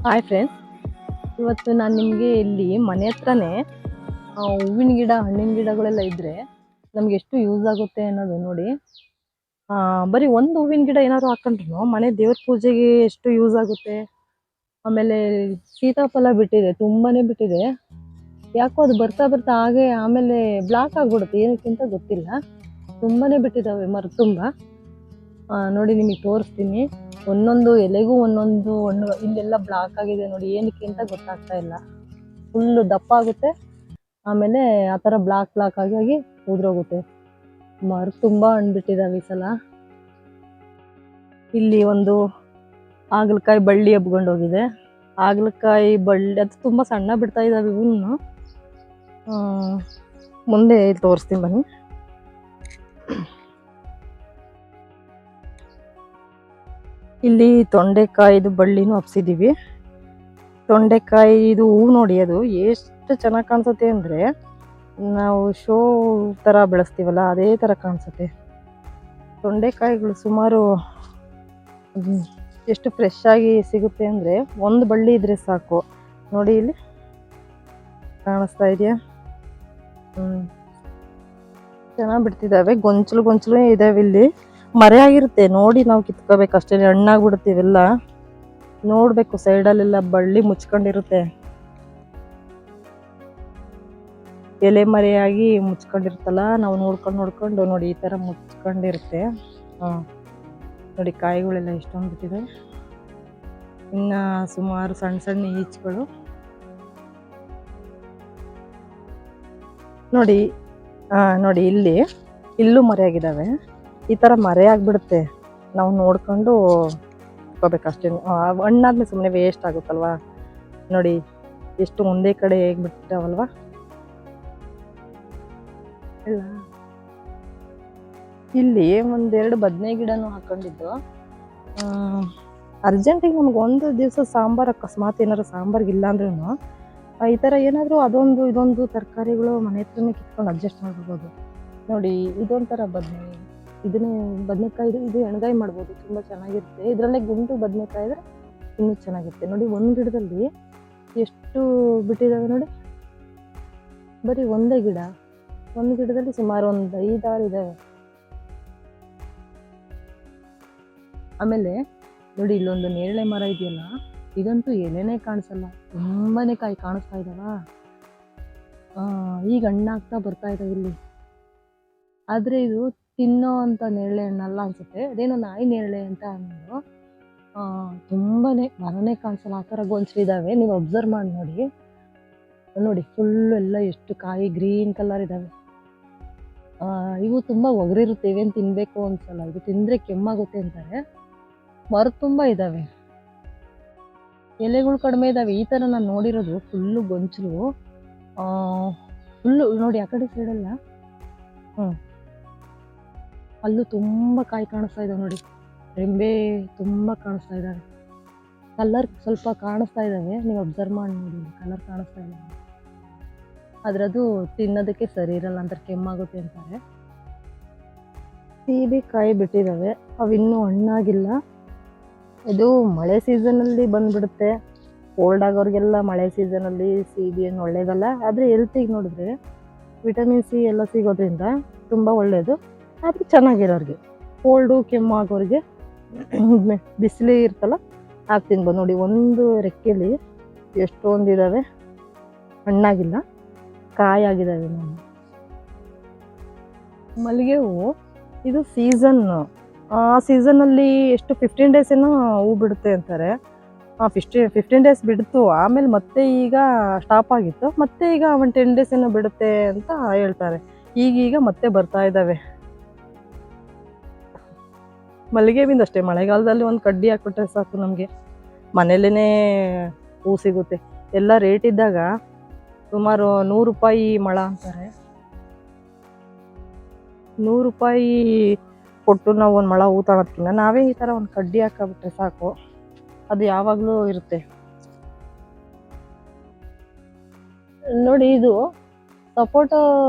Hi friends, ಇವತ್ತು ನಾನು ನಿಮಗೆ ಇಲ್ಲಿ ಮನೆ ಹತ್ರನೇ ಹೂವಿನ ಗಿಡ, ಹಣ್ಣಿನ ಗಿಡಗಳೆಲ್ಲ ಇದ್ದರೆ ನಮ್ಗೆ ಎಷ್ಟು ಯೂಸ್ ಆಗುತ್ತೆ ಅನ್ನೋದು ನೋಡಿ. ಬರೀ ಒಂದು ಹೂವಿನ ಗಿಡ ಏನಾದ್ರು ಹಾಕೊಂಡ್ರು ಮನೆ ದೇವ್ರ ಪೂಜೆಗೆ ಎಷ್ಟು ಯೂಸ್ ಆಗುತ್ತೆ. ಆಮೇಲೆ ಸೀತಾಫಲ ಬಿಟ್ಟಿದೆ, ತುಂಬಾನೇ ಬಿಟ್ಟಿದೆ. ಯಾಕೋ ಅದು ಬರ್ತಾ ಬರ್ತಾ ಹಾಗೆ ಆಮೇಲೆ ಬ್ಲಾಕ್ ಆಗ್ಬಿಡುತ್ತೆ, ಏನಕ್ಕಿಂತ ಗೊತ್ತಿಲ್ಲ. ತುಂಬಾನೇ ಬಿಟ್ಟಿದ್ದಾವೆ ಮರ ತುಂಬ. ನೋಡಿ ನಿಮಗೆ ತೋರಿಸ್ತೀನಿ. ಒಂದೊಂದು ಎಲೆಗೂ ಒಂದೊಂದು ಹಣ್ಣು ಇಲ್ಲೆಲ್ಲ ಬ್ಲಾಕ್ ಆಗಿದೆ ನೋಡಿ, ಏನಕ್ಕೆ ಅಂತ ಗೊತ್ತಾಗ್ತಾ ಇಲ್ಲ. ಫುಲ್ಲು ದಪ್ಪ ಆಗುತ್ತೆ, ಆಮೇಲೆ ಆ ಥರ ಬ್ಲಾಕ್ ಆಗಿ ಉದುರೋಗುತ್ತೆ. ಮರ ತುಂಬ ಹಣ್ಣು ಬಿಟ್ಟಿದ್ದಾವೆ ಈ ಸಲ. ಇಲ್ಲಿ ಒಂದು ಹಾಗಲಕಾಯಿ ಬಳ್ಳಿ ಹಬ್ಕೊಂಡೋಗಿದೆ. ಹಾಗಲಕಾಯಿ ಬಳ್ಳಿ ಅದು ತುಂಬ ಸಣ್ಣ ಬಿಡ್ತಾ ಇದ್ದಾವೆ. ಇವನು ಮುಂದೆ ತೋರಿಸ್ತೀನಿ ಬನ್ನಿ. ಇಲ್ಲಿ ತೊಂಡೆಕಾಯಿದು ಬಳ್ಳಿನೂ ಹಬ್ಸಿದೀವಿ. ತೊಂಡೆಕಾಯಿದು ಹೂ ನೋಡಿ, ಅದು ಎಷ್ಟು ಚೆನ್ನಾಗಿ ಕಾಣಿಸುತ್ತೆ ಅಂದರೆ ನಾವು ಶೋ ಥರ ಬೆಳೆಸ್ತೀವಲ್ಲ ಅದೇ ಥರ ಕಾಣಿಸುತ್ತೆ. ತೊಂಡೆಕಾಯಿಗಳು ಸುಮಾರು ಎಷ್ಟು ಫ್ರೆಶ್ ಆಗಿ ಸಿಗುತ್ತೆ ಅಂದರೆ ಒಂದು ಬಳ್ಳಿ ಇದ್ರೆ ಸಾಕು. ನೋಡಿ ಇಲ್ಲಿ ಕಾಣಿಸ್ತಾ ಇದೆಯಾ? ಚೆನ್ನಾಗಿ ಬಿಡ್ತಿದ್ದಾವೆ. ಗೊಂಚಲು ಇದಾವೆ. ಇಲ್ಲಿ ಮರೆ ಆಗಿರುತ್ತೆ ನೋಡಿ, ನಾವು ಕಿತ್ಕೋಬೇಕಷ್ಟೇ. ಹಣ್ಣಾಗ್ಬಿಡುತ್ತೆ ಇವೆಲ್ಲ. ನೋಡ್ಬೇಕು, ಸೈಡಲ್ಲೆಲ್ಲ ಬಳ್ಳಿ ಮುಚ್ಕೊಂಡಿರುತ್ತೆ, ಎಲೆ ಮರೆಯಾಗಿ ಮುಚ್ಕೊಂಡಿರುತ್ತಲ್ಲ. ನಾವು ನೋಡ್ಕೊಂಡು ನೋಡಿ, ಈ ಥರ ಮುಚ್ಕೊಂಡಿರುತ್ತೆ. ನೋಡಿ ಕಾಯಿಗಳೆಲ್ಲ ಎಷ್ಟೊಂದು ಬಿಟ್ಟಿದೆ. ಇನ್ನು ಸುಮಾರು ಸಣ್ಣ ಸಣ್ಣ ಈಚುಗಳು ನೋಡಿ. ನೋಡಿ ಇಲ್ಲೂ ಮರೆಯಾಗಿದ್ದಾವೆ. ಈ ಥರ ಮರೆ ಆಗಿಬಿಡುತ್ತೆ, ನಾವು ನೋಡ್ಕೊಂಡು ಇಟ್ಕೋಬೇಕಷ್ಟೇ. ಹಣ್ಣಾದ್ಮೇಲೆ ಸುಮ್ಮನೆ ವೇಸ್ಟ್ ಆಗುತ್ತಲ್ವಾ. ನೋಡಿ ಎಷ್ಟು ಒಂದೇ ಕಡೆ ಹೇಗೆ ಬಿಟ್ಟಿದ್ದಾವಲ್ವ ಎಲ್ಲ. ಇಲ್ಲಿ ಒಂದೆರಡು ಬದನೆ ಗಿಡನೂ ಹಾಕೊಂಡಿದ್ದು. ಅರ್ಜೆಂಟಿಗೆ ನಮ್ಗೆ ಒಂದು ದಿವಸ ಸಾಂಬಾರು, ಅಕಸ್ಮಾತ್ ಏನಾದ್ರು ಸಾಂಬಾರ್ಗೆ ಇಲ್ಲ ಅಂದ್ರೂ ಈ ಥರ ಏನಾದರೂ ಅದೊಂದು ಇದೊಂದು ತರಕಾರಿಗಳು ಮನೆ ಹತ್ರನೇ ಕಿತ್ಕೊಂಡು ಅಡ್ಜಸ್ಟ್ ಮಾಡ್ಬೋದು. ನೋಡಿ ಇದೊಂಥರ ಬದನೆ, ಇದನ್ನೇ ಬದನೆಕಾಯಿ, ಇದು ಎಣ್ಗಾಯಿ ಮಾಡ್ಬೋದು, ತುಂಬ ಚೆನ್ನಾಗಿರುತ್ತೆ. ಇದರಲ್ಲೇ ಗುಂಡು ಬದನೆಕಾಯಿ ಆದರೆ ಇನ್ನೂ ಚೆನ್ನಾಗಿರುತ್ತೆ. ನೋಡಿ ಒಂದು ಗಿಡದಲ್ಲಿ ಎಷ್ಟು ಬಿಟ್ಟಿದ್ದಾವೆ ನೋಡಿ. ಬರೀ ಒಂದೇ ಗಿಡ, ಒಂದು ಗಿಡದಲ್ಲಿ ಸುಮಾರು ಒಂದು 5-6 ಇದ್ದಾವೆ. ಆಮೇಲೆ ನೋಡಿ ಇಲ್ಲೊಂದು ನೇರಳೆ ಮರ ಇದೆಯಲ್ಲ, ಇದಂತೂ ಎಲೆನೇ ಕಾಣಿಸಲ್ಲ, ತುಂಬಾನೇ ಕಾಯಿ ಕಾಣಿಸ್ತಾ ಇದ್ದಾವ. ಈಗ ಹಣ್ಣಾಗ್ತಾ ಬರ್ತಾ ಇದ್ದಾವೆ ಇಲ್ಲಿ. ಆದರೆ ಇದು ತಿನ್ನೋ ಅಂತ ನೇರಳೆ ಹಣ್ಣಲ್ಲ ಅನ್ಸುತ್ತೆ, ಅದೇನೋ ನಾಯಿ ನೇರಳೆ ಅಂತ ಅನ್ನೋದು. ತುಂಬಾನೇ ಮರನೇ ಕಾಣಿಸಲ್ಲ, ಆ ಥರ ಗೊಂಚಲಿದ್ದಾವೆ. ನೀವು ಅಬ್ಸರ್ವ್ ಮಾಡಿ ನೋಡಿ ಫುಲ್ಲು ಎಲ್ಲ ಎಷ್ಟು ಕಾಯಿ ಗ್ರೀನ್ ಕಲರ್ ಇದ್ದಾವೆ. ಇವು ತುಂಬ ಒಗರಿರುತ್ತೆ, ಇವೇನು ತಿನ್ನಬೇಕು ಅನ್ಸಲ್ಲ. ಇದು ತಿಂದರೆ ಕೆಮ್ಮಾಗುತ್ತೆ ಅಂತಾರೆ. ಮರ ತುಂಬ ಇದ್ದಾವೆ, ಎಲೆಗಳು ಕಡಿಮೆ ಇದ್ದಾವೆ. ಈ ಥರ ನಾನು ನೋಡಿರೋದು ಫುಲ್ಲು ಗೊಂಚಲು, ಫುಲ್ಲು ನೋಡಿ ಆ ಕಡೆ ಸೈಡೆಲ್ಲ. ಅಲ್ಲೂ ತುಂಬ ಕಾಯಿ ಕಾಣಿಸ್ತಾ ಇದ್ದಾವೆ ನೋಡಿ, ರೆಂಬೆ ತುಂಬ ಕಾಣಿಸ್ತಾ ಇದ್ದಾವೆ. ಕಲರ್ ಸ್ವಲ್ಪ ಕಾಣಿಸ್ತಾ ಇದ್ದಾವೆ, ನೀವು ಅಬ್ಸರ್ವ್ ಮಾಡಿ ನೋಡಿ, ಕಲರ್ ಕಾಣಿಸ್ತಾ ಇದ್ದಾವೆ. ಆದರೆ ಅದು ತಿನ್ನೋದಕ್ಕೆ ಸರಿ ಇರಲ್ಲ ಅಂತಾರೆ, ಕೆಮ್ಮಾಗುತ್ತೆ ಅಂತಾರೆ. ಸೀಬೆಕಾಯಿ ಬಿಟ್ಟಿದ್ದಾವೆ, ಅವಿನ್ನೂ ಹಣ್ಣಾಗಿಲ್ಲ. ಇದು ಮಳೆ ಸೀಸನಲ್ಲಿ ಬಂದುಬಿಡುತ್ತೆ. ಓಲ್ಡ್ ಆಗೋರಿಗೆಲ್ಲ ಮಳೆ ಸೀಸನಲ್ಲಿ ಸೀಬೆ ಏನು ಒಳ್ಳೇದಲ್ಲ, ಆದರೆ ಹೆಲ್ತಿಗೆ ನೋಡಿದ್ರೆ ವಿಟಮಿನ್ ಸಿ ಎಲ್ಲ ಸಿಗೋದ್ರಿಂದ ತುಂಬ ಒಳ್ಳೆಯದು. ಆದರೆ ಚೆನ್ನಾಗಿರೋರಿಗೆ, ಕೋಲ್ಡು ಕೆಮ್ಮು ಆಗೋರಿಗೆ, ಬಿಸಿಲು ಇರ್ತಲ್ಲ ಆಗ ತಿನ್ಬೋದು. ನೋಡಿ ಒಂದು ರೆಕ್ಕೆಯಲ್ಲಿ ಎಷ್ಟೊಂದಿದ್ದಾವೆ, ಹಣ್ಣಾಗಿಲ್ಲ, ಕಾಯಾಗಿದ್ದಾವೆ. ಮಲ್ಲಿಗೆ ಹೂವು ಇದು ಸೀಸನ್ನು. ಆ ಸೀಸನಲ್ಲಿ ಎಷ್ಟು 15 ಡೇಸ್ ಏನೋ ಹೂ ಬಿಡುತ್ತೆ ಅಂತಾರೆ. 15 ಡೇಸ್ ಬಿಡ್ತು, ಆಮೇಲೆ ಮತ್ತೆ ಈಗ ಸ್ಟಾಪ್ ಆಗಿತ್ತು, ಮತ್ತೆ ಈಗ ಒಂದು 10 ಡೇಸ್ ಏನೋ ಬಿಡುತ್ತೆ ಅಂತ ಹೇಳ್ತಾರೆ. ಈಗೀಗ ಮತ್ತೆ ಬರ್ತಾ ಇದ್ದಾವೆ. ಮಲ್ಲಿಗೆ ಹೂವಿಂದ ಅಷ್ಟೇ, ಮಳೆಗಾಲದಲ್ಲಿ ಒಂದು ಕಡ್ಡಿ ಹಾಕ್ಬಿಟ್ರೆ ಸಾಕು, ನಮಗೆ ಮನೇಲೇ ಹೂ ಸಿಗುತ್ತೆ. ಎಲ್ಲ ರೇಟ್ ಇದ್ದಾಗ ಸುಮಾರು 100 ರೂಪಾಯಿ ಮೊಳ ಅಂತಾರೆ. 100 ರೂಪಾಯಿ ಕೊಟ್ಟು ನಾವು ಒಂದು ಮೊಳ ಹೂ ತಗೊಳೋದಕ್ಕಿಂತ ನಾವೇ ಈ ಥರ ಒಂದು ಕಡ್ಡಿ ಹಾಕಬಿಟ್ರೆ ಸಾಕು, ಅದು ಯಾವಾಗಲೂ ಇರುತ್ತೆ. ನೋಡಿ ಇದು ಸಪೋಟೊ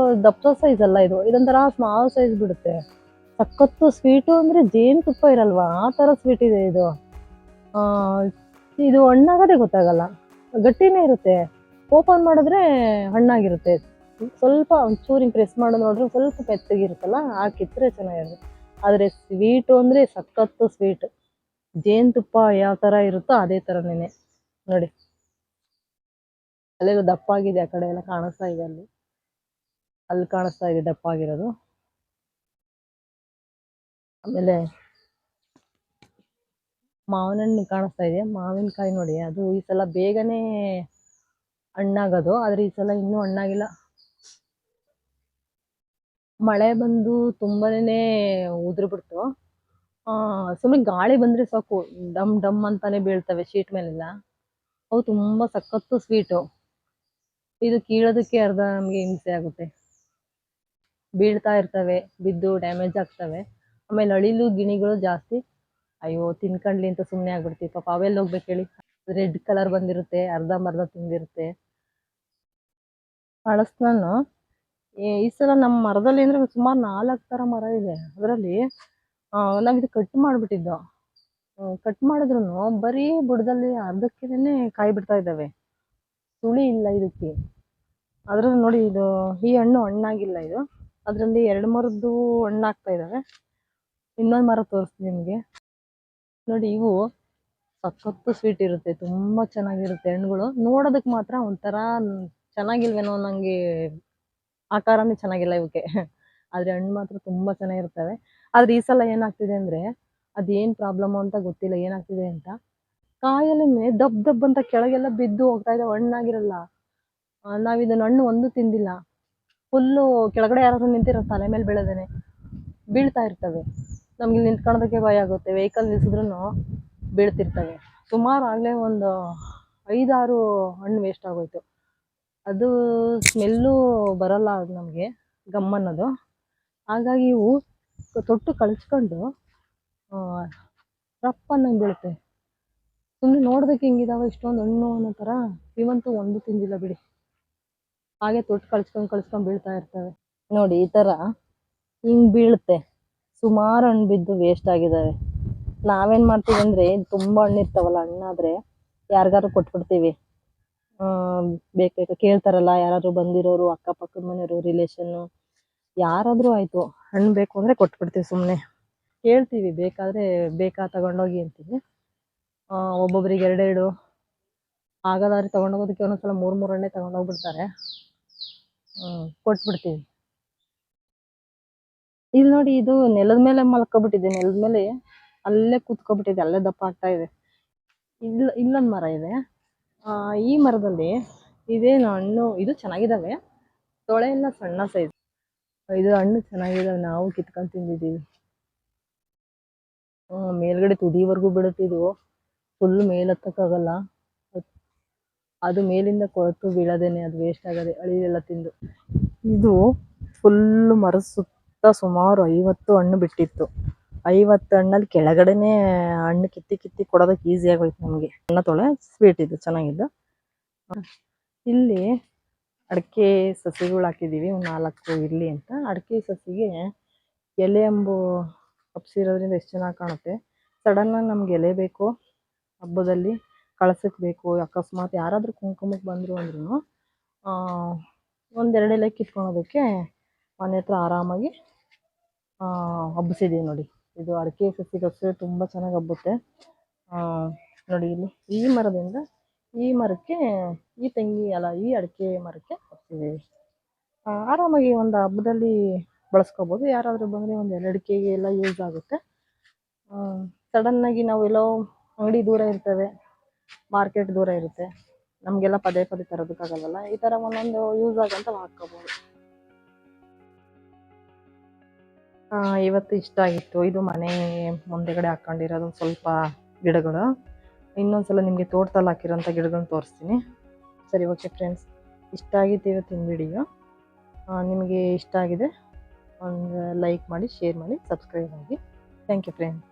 ದಪ್ಪ ಸೈಜ್ ಅಲ್ಲ, ಇದೊಂಥರ ಸ್ಮಾಲ್ ಸೈಜ್ ಬಿಡುತ್ತೆ. ಸಖತ್ತು ಸ್ವೀಟು ಅಂದರೆ ಜೇನುತುಪ್ಪ ಇರಲ್ವಾ, ಆ ಥರ ಸ್ವೀಟ್ ಇದೆ ಇದು. ಇದು ಹಣ್ಣಾಗದೆ ಗೊತ್ತಾಗಲ್ಲ, ಗಟ್ಟಿನೇ ಇರುತ್ತೆ. ಓಪನ್ ಮಾಡಿದ್ರೆ ಹಣ್ಣಾಗಿರುತ್ತೆ. ಸ್ವಲ್ಪ ಒಂಚೂರು ಹಿಂಗೆ ಪ್ರೆಸ್ ಮಾಡೋದು ನೋಡ್ರೆ ಸ್ವಲ್ಪ ಮೆತ್ತಗಿರುತ್ತಲ್ಲ, ಕಿತ್ತರೆ ಚೆನ್ನಾಗಿರುತ್ತೆ. ಆದರೆ ಸ್ವೀಟು ಅಂದರೆ ಸಖತ್ತು ಸ್ವೀಟ್. ಜೇನುತುಪ್ಪ ಯಾವ ಥರ ಇರುತ್ತೋ ಅದೇ ಥರನೇ ನೋಡಿ. ಅಲ್ಲೆಲ್ಲ ದಪ್ಪ ಆಗಿದೆ, ಆ ಕಡೆ ಎಲ್ಲ ಕಾಣಿಸ್ತಾ ಇದೆ, ಅಲ್ಲಿ ಕಾಣಿಸ್ತಾ ಇದೆ ದಪ್ಪ ಆಗಿರೋದು. ಆಮೇಲೆ ಮಾವಿನ ಹಣ್ಣು ಕಾಣಿಸ್ತಾ ಇದೆ, ಮಾವಿನಕಾಯಿ ನೋಡಿ, ಅದು ಈ ಸಲ ಬೇಗನೆ ಹಣ್ಣಾಗೋದು, ಆದರೆ ಈ ಸಲ ಇನ್ನೂ ಹಣ್ಣಾಗಿಲ್ಲ. ಮಳೆ ಬಂದು ತುಂಬಾನೇ ಉದುರು ಬಿಡ್ತು. ಸುಮ್ಮನೆ ಗಾಳಿ ಬಂದ್ರೆ ಸಾಕು, ಡಮ್ ಡಮ್ ಅಂತಾನೆ ಬೀಳ್ತವೆ ಶೀಟ್ ಮೇಲೆಲ್ಲ. ಅವು ತುಂಬಾ ಸಖತ್ತು ಸ್ವೀಟು. ಇದು ಕೀಳೋದಕ್ಕೆ ಅರ್ಧ ನಮ್ಗೆ ಹಿಂಸೆ ಆಗುತ್ತೆ. ಬೀಳ್ತಾ ಇರ್ತವೆ, ಬಿದ್ದು ಡ್ಯಾಮೇಜ್ ಆಗ್ತವೆ. ಆಮೇಲೆ ಅಳಿಲು ಗಿಣಿಗಳು ಜಾಸ್ತಿ. ಅಯ್ಯೋ ತಿನ್ಕಂಡ್ಲಿ ಅಂತ ಸುಮ್ಮನೆ ಆಗ್ಬಿಡ್ತೀವಿ. ಪಾಪ ಅವೆಲ್ಲ ಹೋಗ್ಬೇಕು ಹೇಳಿ. ರೆಡ್ ಕಲರ್ ಬಂದಿರುತ್ತೆ, ಅರ್ಧಂಬರ್ಧ ತುಂಬಿರುತ್ತೆ. ಹಳಸ್ನನ್ನು ಈ ಸಲ ನಮ್ಮ ಮರದಲ್ಲಿ ಅಂದ್ರೆ ಸುಮಾರು 4 ಥರ ಮರ ಇದೆ. ಅದರಲ್ಲಿ ನಾವಿದು ಕಟ್ ಮಾಡಿಬಿಟ್ಟಿದ್ದು. ಕಟ್ ಮಾಡಿದ್ರು ಬರೀ ಬುಡದಲ್ಲಿ ಅರ್ಧಕ್ಕೇನೆ ಕಾಯಿ ಬಿಡ್ತಾ ಇದ್ದಾವೆ, ಸುಳಿ ಇಲ್ಲ ಇದಕ್ಕೆ. ಅದ್ರಲ್ಲಿ ನೋಡಿ, ಇದು ಈ ಹಣ್ಣು ಹಣ್ಣಾಗಿಲ್ಲ ಇದು. ಅದರಲ್ಲಿ 2 ಮರದ್ದು ಹಣ್ಣಾಗ್ತಾ ಇದ್ದಾವೆ. ಇನ್ನೊಂದು ಮರ ತೋರಿಸ್ತೀನಿ ನಿಮಗೆ ನೋಡಿ. ಇವು ಸಖತ್ತು ಸ್ವೀಟ್ ಇರುತ್ತೆ, ತುಂಬಾ ಚೆನ್ನಾಗಿರುತ್ತೆ ಹಣ್ಣುಗಳು. ನೋಡೋದಕ್ಕೆ ಮಾತ್ರ ಒಂಥರ ಚೆನ್ನಾಗಿಲ್ವೇನೋ, ನಂಗೆ ಆಕಾರನೇ ಚೆನ್ನಾಗಿಲ್ಲ ಇವಕ್ಕೆ. ಆದ್ರೆ ಹಣ್ಣು ಮಾತ್ರ ತುಂಬಾ ಚೆನ್ನಾಗಿರ್ತವೆ. ಆದ್ರೆ ಈ ಸಲ ಏನಾಗ್ತಿದೆ ಅಂದ್ರೆ, ಅದೇನ್ ಪ್ರಾಬ್ಲಮ್ ಅಂತ ಗೊತ್ತಿಲ್ಲ, ಏನಾಗ್ತಿದೆ ಅಂತ. ಕಾಯಲ್ಲೇ ದಬ್ ದಬ್ ಅಂತ ಕೆಳಗೆಲ್ಲ ಬಿದ್ದು ಹೋಗ್ತಾ ಇದ್ದಾವೆ, ಹಣ್ಣಾಗಿರಲ್ಲ. ನಾವಿದನ್ನ ಹಣ್ಣು ಒಂದು ತಿಂದಿಲ್ಲ. ಫುಲ್ಲು ಕೆಳಗಡೆ ಯಾರಾದ್ರೂ ನಿಂತಿರೋ ತಲೆ ಮೇಲೆ ಬೀಳದೇನೆ ಬೀಳ್ತಾ ಇರ್ತವೆ. ನಮ್ಗೆ ನಿಂತ್ಕೊಳ್ಳೋದಕ್ಕೆ ಭಯ ಆಗುತ್ತೆ, ವೆಹಿಕಲ್ ನಿಲ್ಸಿದ್ರು ಬೀಳ್ತಿರ್ತವೆ. ಸುಮಾರು ಆಗಲೇ ಒಂದು 5-6 ಹಣ್ಣು ವೇಸ್ಟ್ ಆಗೋಯ್ತು. ಅದು ಸ್ಮೆಲ್ಲು ಬರಲ್ಲ ಅದು ನಮಗೆ, ಗಮ್ ಅನ್ನೋದು. ಹಾಗಾಗಿ ಇವು ತೊಟ್ಟು ಕಳಿಸ್ಕೊಂಡು ರಪ್ಪನ್ನಂಗೆ ಬೀಳುತ್ತೆ. ಸುಮ್ಮನೆ ನೋಡೋದಕ್ಕೆ ಹಿಂಗಿದಾವೆ ಇಷ್ಟೊಂದು ಹಣ್ಣು ಅನ್ನೋ ಥರ. ಇವಂತೂ ಒಂದು ತಿಂದಿಲ್ಲ ಬಿಡಿ, ಹಾಗೆ ತೊಟ್ಟು ಕಳಿಸ್ಕೊಂಡು ಬೀಳ್ತಾ ಇರ್ತವೆ ನೋಡಿ. ಈ ಥರ ಹಿಂಗೆ ಬೀಳುತ್ತೆ. ಸುಮಾರು ಹಣ್ಣು ಬಿದ್ದು ವೇಸ್ಟ್ ಆಗಿದ್ದಾವೆ. ನಾವೇನು ಮಾಡ್ತೀವಿ ಅಂದರೆ, ತುಂಬ ಹಣ್ಣು ಇರ್ತಾವಲ್ಲ, ಹಣ್ಣಾದರೆ ಯಾರಿಗಾರು ಕೊಟ್ಬಿಡ್ತೀವಿ. ಬೇಕು ಕೇಳ್ತಾರಲ್ಲ ಯಾರಾದ್ರು ಬಂದಿರೋರು, ಅಕ್ಕಪಕ್ಕದ ಮನೆಯವರು, ರಿಲೇಷನ್ನು, ಯಾರಾದರೂ ಆಯಿತು, ಹಣ್ಣು ಬೇಕು ಅಂದರೆ ಕೊಟ್ಬಿಡ್ತೀವಿ. ಸುಮ್ಮನೆ ಕೇಳ್ತೀವಿ, ಬೇಕಾ ತಗೊಂಡೋಗಿ ಅಂತೀವಿ. ಒಬ್ಬೊಬ್ರಿಗೆ 2-2 ಆಗೋದಾದ್ರೆ ತೊಗೊಂಡೋಗೋದಕ್ಕೆ ಒಂದೊಂದ್ಸಲ 3-3 ಹಣ್ಣೆ ತೊಗೊಂಡೋಗ್ಬಿಡ್ತಾರೆ. ಕೊಟ್ಬಿಡ್ತೀವಿ. ಇಲ್ಲಿ ನೋಡಿ, ಇದು ನೆಲದ ಮೇಲೆ ಮಲ್ಕೊಬಿಟ್ಟಿದೆ, ನೆಲದ ಮೇಲೆ ಅಲ್ಲೇ ಕೂತ್ಕೊಬಿಟ್ಟಿದೆ, ಅಲ್ಲೇ ದಪ್ಪ ಆಗ್ತಾ ಇದೆ. ಇಲ್ಲೊಂದು ಮರ ಇದೆ. ಈ ಮರದಲ್ಲಿ ಇದೇನು ಹಣ್ಣು, ಇದು ಚೆನ್ನಾಗಿದ್ದಾವೆ, ತೊಳೆ ಎಲ್ಲ ಸಣ್ಣ ಸೈಜ್. ಇದು ಹಣ್ಣು ಚೆನ್ನಾಗಿದ್ದಾವೆ, ನಾವು ಕಿತ್ಕೊಂಡು ತಿಂದಿದ್ದೀವಿ. ಮೇಲ್ಗಡೆ ತುದಿವರೆಗೂ ಬಿಡುತ್ತಿದ್ದು, ಫುಲ್ ಮೇಲೆ ಹತ್ತಕ್ಕಾಗಲ್ಲ. ಅದು ಮೇಲಿಂದ ಕೊಳತು ಬೀಳೋದೇನೆ, ಅದು ವೇಸ್ಟ್ ಆಗೋದೆ, ಅಳಿಲೆಲ್ಲ ತಿಂದು. ಇದು ಫುಲ್ಲು ಮರದ ಸುತ್ತ ಸುಮಾರು 50 ಹಣ್ಣು ಬಿಟ್ಟಿತ್ತು. 50 ಹಣ್ಣಲ್ಲಿ ಕೆಳಗಡೆನೆ ಹಣ್ಣು ಕಿತ್ತಿ ಕೊಡೋದಕ್ಕೆ ಈಸಿ ಆಗೋಯ್ತು ನಮಗೆ. ಹಣ್ಣು ತೊಳೆ ಸ್ವೀಟ್ ಇದು ಚೆನ್ನಾಗಿದ್ದು. ಇಲ್ಲಿ ಅಡಿಕೆ ಸಸಿಗಳು ಹಾಕಿದ್ದೀವಿ, ಒಂದು 4 ಇರಲಿ ಅಂತ. ಅಡಿಕೆ ಸಸಿಗೆ ಎಲೆ ಅಂಬು ಹಬ್ಸಿರೋದ್ರಿಂದ ಎಷ್ಟು ಚೆನ್ನಾಗಿ ಕಾಣುತ್ತೆ. ಸಡನ್ನಾಗಿ ನಮ್ಗೆ ಎಲೆ ಬೇಕು, ಹಬ್ಬದಲ್ಲಿ ಕಳಸಕ್ಕೆ ಬೇಕು, ಅಕಸ್ಮಾತ್ ಯಾರಾದರೂ ಕುಂಕುಮಕ್ಕೆ ಬಂದರು ಅಂದ್ರೂ 1-2 ಎಲೆ ಕಿತ್ಕೊಳೋದಕ್ಕೆ ಮನೆ ಹತ್ರ ಆರಾಮಾಗಿ ಹಬ್ಬಿಸಿದ್ದೀವಿ ನೋಡಿ. ಇದು ಅಡಿಕೆ ಸಸಿಗೆ ತುಂಬ ಚೆನ್ನಾಗಿ ಹಬ್ಬುತ್ತೆ ನೋಡಿ. ಇಲ್ಲಿ ಈ ಮರದಿಂದ ಈ ಮರಕ್ಕೆ, ಈ ಅಡಿಕೆ ಮರಕ್ಕೆ ಹಬ್ಸಿದ್ದೀವಿ. ಆರಾಮಾಗಿ ಒಂದು ಹಬ್ಬದಲ್ಲಿ ಬಳಸ್ಕೋಬೋದು. ಯಾರಾದರೂ ಬಂದರೆ ಒಂದು 2 ಅಡಿಕೆಗೆ ಎಲ್ಲ ಯೂಸ್ ಆಗುತ್ತೆ. ಸಡನ್ನಾಗಿ ನಾವು ಎಲ್ಲೋ ಅಂಗಡಿ ದೂರ ಇರ್ತವೆ, ಮಾರ್ಕೆಟ್ ದೂರ ಇರುತ್ತೆ, ನಮಗೆಲ್ಲ ಪದೇ ತರೋದಕ್ಕಾಗಲ್ಲ. ಈ ಥರ ಒಂದೊಂದು ಯೂಸ್ ಆಗಂತ ಹಾಕ್ಕೋಬೋದು. ಇವತ್ತು ಇಷ್ಟ ಆಗಿತ್ತು. ಇದು ಮನೆ ಮುಂದೆಗಡೆ ಹಾಕ್ಕೊಂಡಿರೋದು ಸ್ವಲ್ಪ ಗಿಡಗಳು. ಇನ್ನೊಂದ್ಸಲ ನಿಮಗೆ ತೋಟದಲ್ಲಿ ಹಾಕಿರೋಂಥ ಗಿಡಗಳನ್ನ ತೋರಿಸ್ತೀನಿ. ಸರಿ, ಓಕೆ ಫ್ರೆಂಡ್ಸ್, ಇಷ್ಟ ಆಗಿತ್ತು ಇವತ್ತಿನ ವಿಡಿಯೋ. ನಿಮಗೆ ಇಷ್ಟ ಆಗಿದೆ ಒಂದು ಲೈಕ್ ಮಾಡಿ, ಶೇರ್ ಮಾಡಿ, ಸಬ್ಸ್ಕ್ರೈಬ್ ಆಗಿ. Thank you friends.